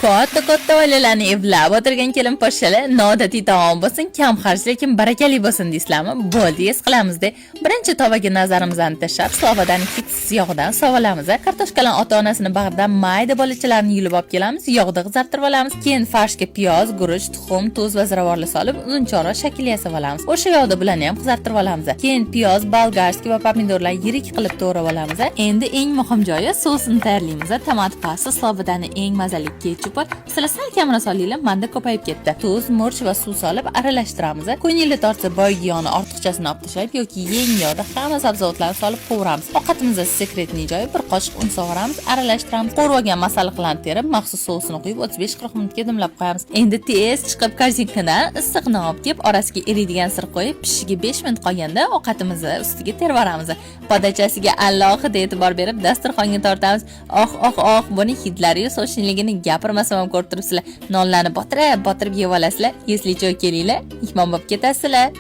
Katta oilalarni evlab o'tirgan kelin poshshalar noodatiy taom bo'lsin, kam xarj lekin barakali bo'lsin deysizlarmi? Bo'ldi, es qilamizda. Birinchi tovaga nazarimizni tashlab, slovadan hitsiz yog'dan sovalamiz. Kartoshkalarning ota-onasini bag'ridan mayda bolachalarni yulib olib kelamiz, yog'da qizartirib olamiz. Keyin farshga piyoz, guruch, tuxum, tuz va ziravorli solib, uzunchora shakl yasab olamiz. O'sha yog'da bularni ham qizartirib olamiz. Keyin piyoz, bolgarskiy va pomidorlarni yirik qilib to'g'rab olamiz. Endi eng muhim joyi sosini tayyorlaymiz. Tomat pasta, slovadan eng mazali ketchup. Sizlar sal kamroq solinglar, menda ko'payib ketdi. Tuz, murch va suv solib aralashtiramiz. Ko'ngilli tortsa boygi yog'ni ortiqchasini olib tashlab yoki yeng yog'da hamma sabzavotlarni solib qovuramiz. Ovqatimizda sekretniy joyi bir qoshiq un sog'oramiz, aralashtiramiz. Qo'rvagan masalliqlarni terib, maxsus sosini quyib 35-40 minutga dimlab qo'yamiz. Endi tez chiqib korzinkadan issiqni olib kelib, orasiga eriydigan sir qo'yib, pishishiga 5 minut qolganda ovqatimizni ustiga terib yuboramiz. Podachasiga alohida e'tibor berib, dasturxonga tortamiz. Oh, buni hidlari-yu so'shinligini gapirmasam ham ko'rib turibsizlar. Nonlarni botirib yeb olasizlar. Esli joy kelinglar, mehmon bo'lib ketasizlar.